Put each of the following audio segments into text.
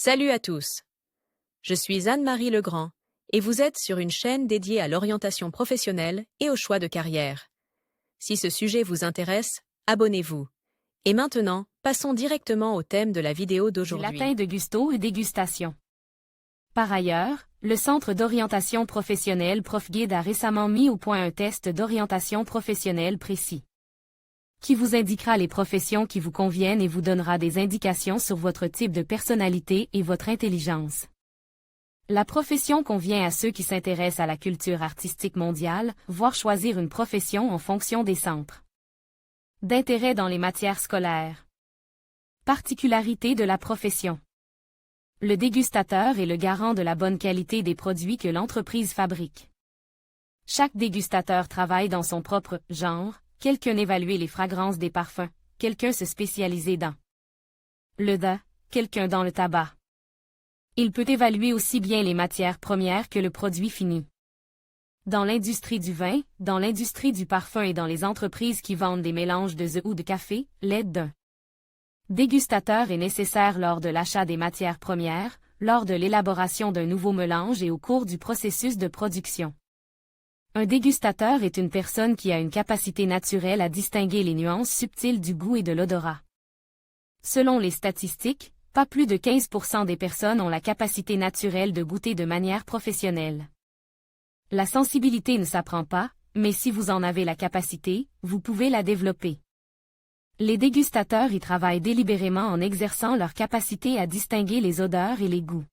Salut à tous. Je suis Anne-Marie Legrand et vous êtes sur une chaîne dédiée à l'orientation professionnelle et au choix de carrière. Si ce sujet vous intéresse, abonnez-vous. Et maintenant, passons directement au thème de la vidéo Du d'aujourd'hui. latin de gusto et dégustation. Par ailleurs, le Centre d'orientation professionnelle ProfGuide a récemment mis au point un test d'orientation professionnelle précis, qui vous indiquera les professions qui vous conviennent et vous donnera des indications sur votre type de personnalité et votre intelligence. La profession convient à ceux qui s'intéressent à la culture artistique mondiale, voire choisir une profession en fonction des centres d'intérêt dans les matières scolaires. Particularité de la profession. Le dégustateur est le garant de la bonne qualité des produits que l'entreprise fabrique. Chaque dégustateur travaille dans son propre genre, quelqu'un évaluer les fragrances des parfums, quelqu'un se spécialiser dans le quelqu'un dans le tabac. Il peut évaluer aussi bien les matières premières que le produit fini. Dans l'industrie du vin, dans l'industrie du parfum et dans les entreprises qui vendent des mélanges de ou de café, l'aide d'un dégustateur est nécessaire lors de l'achat des matières premières, lors de l'élaboration d'un nouveau mélange et au cours du processus de production. Un dégustateur est une personne qui a une capacité naturelle à distinguer les nuances subtiles du goût et de l'odorat. Selon les statistiques, pas plus de 15% des personnes ont la capacité naturelle de goûter de manière professionnelle. La sensibilité ne s'apprend pas, mais si vous en avez la capacité, vous pouvez la développer. Les dégustateurs y travaillent délibérément en exerçant leur capacité à distinguer les odeurs et les goûts.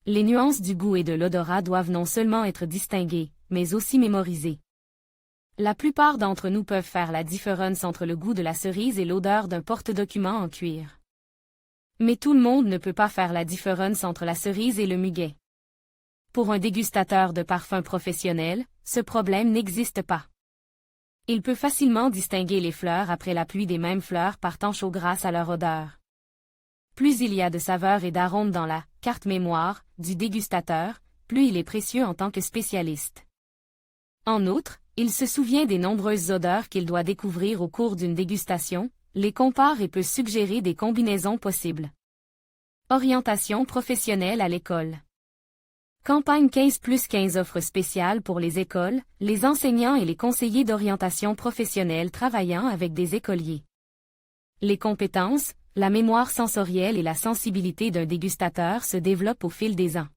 Les nuances du goût et de l'odorat doivent non seulement être distinguées, mais aussi mémorisées. La plupart d'entre nous peuvent faire la différence entre le goût de la cerise et l'odeur d'un porte-document en cuir. Mais tout le monde ne peut pas faire la différence entre la cerise et le muguet. Pour un dégustateur de parfum professionnel, ce problème n'existe pas. Il peut facilement distinguer les fleurs après la pluie des mêmes fleurs partant chaud grâce à leur odeur. Plus il y a de saveurs et d'arômes dans la carte mémoire du dégustateur, plus il est précieux en tant que spécialiste. En outre, il se souvient des nombreuses odeurs qu'il doit découvrir au cours d'une dégustation, les compare et peut suggérer des combinaisons possibles. Orientation professionnelle à l'école. Campagne 15+15 offre spéciales pour les écoles, les enseignants et les conseillers d'orientation professionnelle travaillant avec des écoliers. Les compétences, la mémoire sensorielle et la sensibilité d'un dégustateur se développent au fil des ans.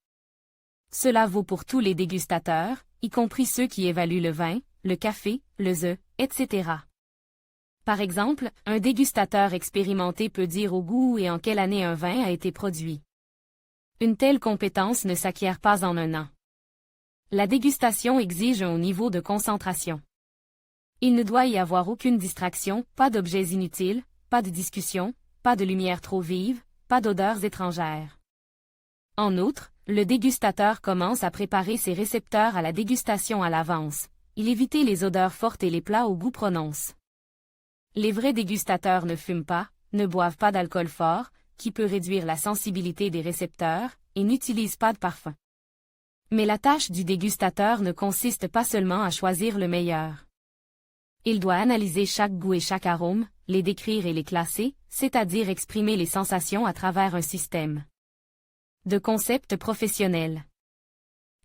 Cela vaut pour tous les dégustateurs, y compris ceux qui évaluent le vin, le café, le etc. Par exemple, un dégustateur expérimenté peut dire au goût et en quelle année un vin a été produit. Une telle compétence ne s'acquiert pas en un an. La dégustation exige un haut niveau de concentration. Il ne doit y avoir aucune distraction, pas d'objets inutiles, pas de discussion, pas de lumière trop vive, pas d'odeurs étrangères. En outre, le dégustateur commence à préparer ses récepteurs à la dégustation à l'avance. Il évite les odeurs fortes et les plats au goût prononce. Les vrais dégustateurs ne fument pas, ne boivent pas d'alcool fort, qui peut réduire la sensibilité des récepteurs, et n'utilisent pas de parfum. Mais la tâche du dégustateur ne consiste pas seulement à choisir le meilleur. Il doit analyser chaque goût et chaque arôme, les décrire et les classer, c'est-à-dire exprimer les sensations à travers un système de concepts professionnels.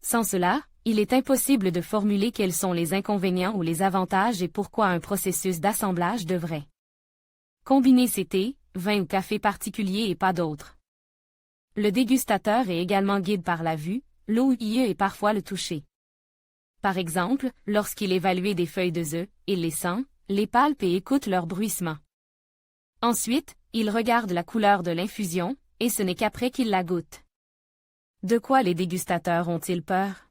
Sans cela, il est impossible de formuler quels sont les inconvénients ou les avantages et pourquoi un processus d'assemblage devrait combiner ces thés, vin ou café particuliers et pas d'autres. Le dégustateur est également guide par la vue, l'ouïe et parfois le toucher. Par exemple, lorsqu'il évalue des feuilles de il les sent, les palpe et écoute leur bruissement. Ensuite, il regarde la couleur de l'infusion, et ce n'est qu'après qu'il la goûte. De quoi les dégustateurs ont-ils peur?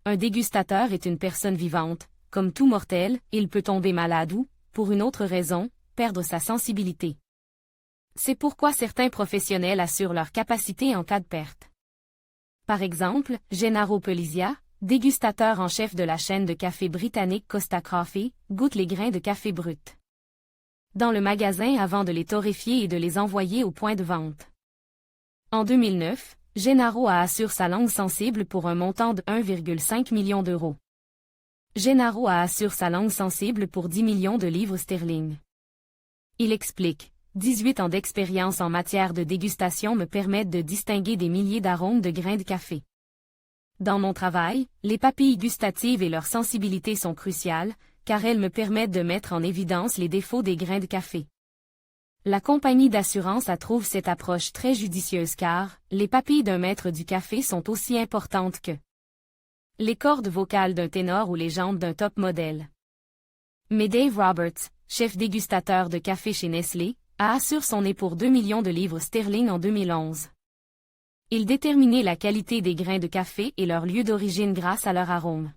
Un dégustateur est une personne vivante, comme tout mortel, il peut tomber malade ou, pour une autre raison, perdre sa sensibilité. C'est pourquoi certains professionnels assurent leur capacité en cas de perte. Par exemple, Gennaro Polizia, dégustateur en chef de la chaîne de café britannique Costa Coffee, goûte les grains de café bruts dans le magasin avant de les torréfier et de les envoyer au point de vente. En 2009, Gennaro assure sa langue sensible pour un montant de 1,5 million d'euros. Gennaro assure sa langue sensible pour 10 millions de livres sterling. Il explique, 18 ans d'expérience en matière de dégustation me permettent de distinguer des milliers d'arômes de grains de café. Dans mon travail, les papilles gustatives et leur sensibilité sont cruciales, car elles me permettent de mettre en évidence les défauts des grains de café. La compagnie d'assurance trouve cette approche très judicieuse car les papilles d'un maître du café sont aussi importantes que les cordes vocales d'un ténor ou les jambes d'un top modèle. Mais Dave Roberts, chef dégustateur de café chez Nestlé, a assuré son nez pour 2 millions de livres sterling en 2011. Il déterminait la qualité des grains de café et leur lieu d'origine grâce à leur arôme.